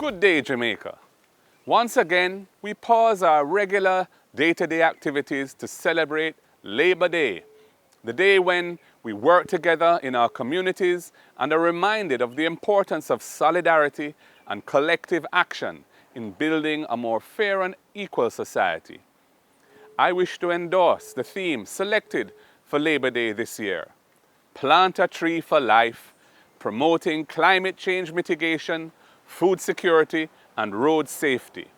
Good day, Jamaica. Once again, we pause our regular day-to-day activities to celebrate Labor Day, the day when we work together in our communities and are reminded of the importance of solidarity and collective action in building a more fair and equal society. I wish to endorse the theme selected for Labor Day this year: Plant a Tree for Life, promoting climate change mitigation, food security, and road safety.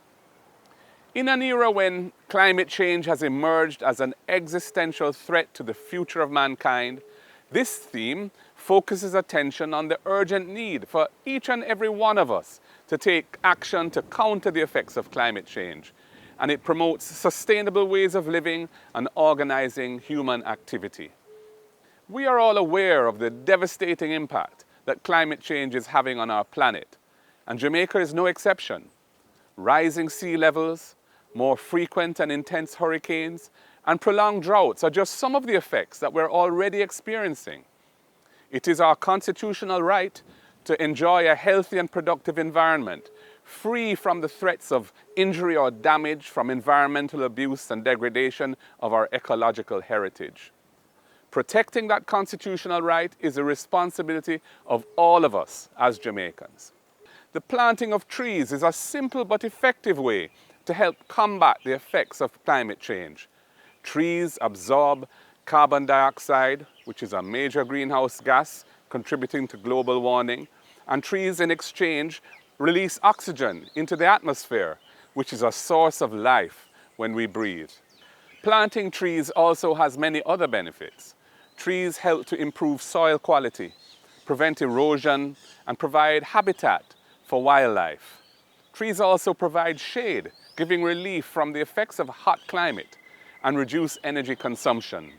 In an era when climate change has emerged as an existential threat to the future of mankind, this theme focuses attention on the urgent need for each and every one of us to take action to counter the effects of climate change, and it promotes sustainable ways of living and organizing human activity. We are all aware of the devastating impact that climate change is having on our planet, and Jamaica is no exception. Rising sea levels, more frequent and intense hurricanes, and prolonged droughts are just some of the effects that we're already experiencing. It is our constitutional right to enjoy a healthy and productive environment, free from the threats of injury or damage from environmental abuse and degradation of our ecological heritage. Protecting that constitutional right is a responsibility of all of us as Jamaicans. The planting of trees is a simple but effective way to help combat the effects of climate change. Trees absorb carbon dioxide, which is a major greenhouse gas contributing to global warming, and trees in exchange release oxygen into the atmosphere, which is a source of life when we breathe. Planting trees also has many other benefits. Trees help to improve soil quality, prevent erosion, and provide habitat for wildlife. Trees also provide shade, giving relief from the effects of hot climate and reduce energy consumption.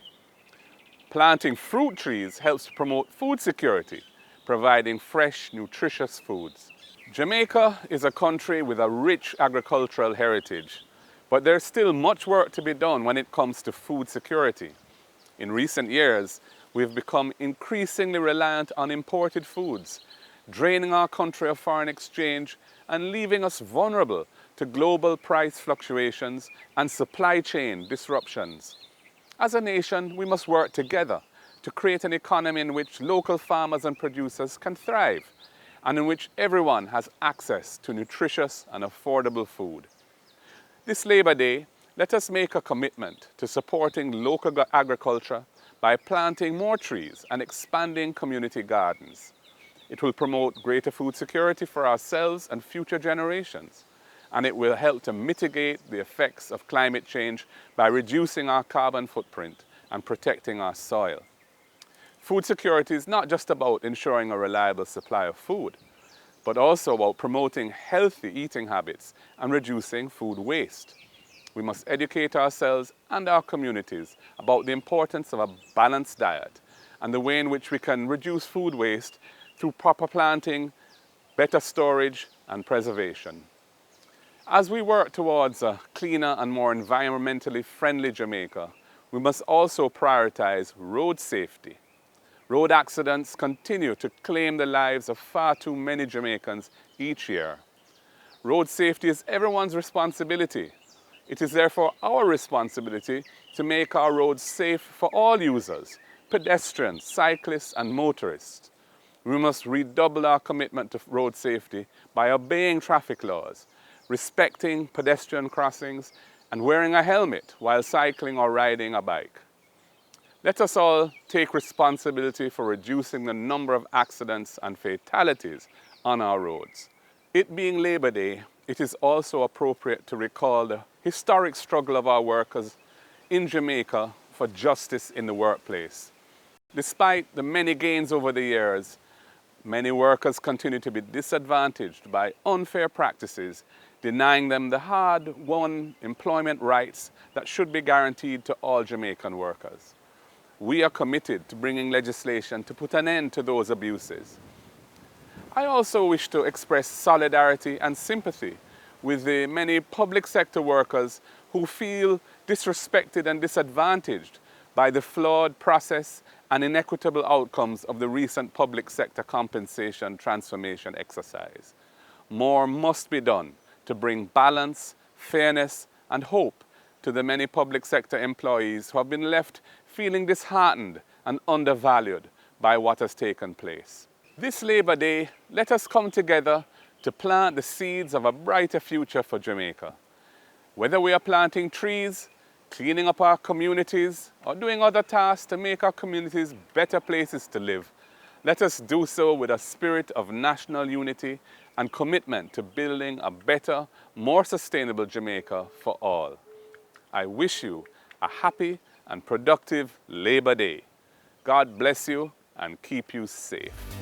Planting fruit trees helps to promote food security, providing fresh, nutritious foods. Jamaica is a country with a rich agricultural heritage, but there's still much work to be done when it comes to food security. In recent years, we've become increasingly reliant on imported foods, draining our country of foreign exchange and leaving us vulnerable to global price fluctuations and supply chain disruptions. As a nation, we must work together to create an economy in which local farmers and producers can thrive, and in which everyone has access to nutritious and affordable food. This Labor Day, let us make a commitment to supporting local agriculture by planting more trees and expanding community gardens. It will promote greater food security for ourselves and future generations, and it will help to mitigate the effects of climate change by reducing our carbon footprint and protecting our soil. Food security is not just about ensuring a reliable supply of food, but also about promoting healthy eating habits and reducing food waste. We must educate ourselves and our communities about the importance of a balanced diet and the way in which we can reduce food waste through proper planting, better storage, and preservation. As we work towards a cleaner and more environmentally friendly Jamaica, we must also prioritize road safety. Road accidents continue to claim the lives of far too many Jamaicans each year. Road safety is everyone's responsibility. It is therefore our responsibility to make our roads safe for all users, pedestrians, cyclists, and motorists. We must redouble our commitment to road safety by obeying traffic laws, respecting pedestrian crossings, and wearing a helmet while cycling or riding a bike. Let us all take responsibility for reducing the number of accidents and fatalities on our roads. It being Labor Day, it is also appropriate to recall the historic struggle of our workers in Jamaica for justice in the workplace. Despite the many gains over the years, many workers continue to be disadvantaged by unfair practices, denying them the hard-won employment rights that should be guaranteed to all Jamaican workers. We are committed to bringing legislation to put an end to those abuses. I also wish to express solidarity and sympathy with the many public sector workers who feel disrespected and disadvantaged by the flawed process and inequitable outcomes of the recent public sector compensation transformation exercise. more must be done to bring balance, fairness, and hope to the many public sector employees who have been left feeling disheartened and undervalued by what has taken place. This Labor Day, let us come together to plant the seeds of a brighter future for Jamaica. Whether we are planting trees, cleaning up our communities, or doing other tasks to make our communities better places to live, let us do so with a spirit of national unity and commitment to building a better, more sustainable Jamaica for all. I wish you a happy and productive Labor Day. God bless you and keep you safe.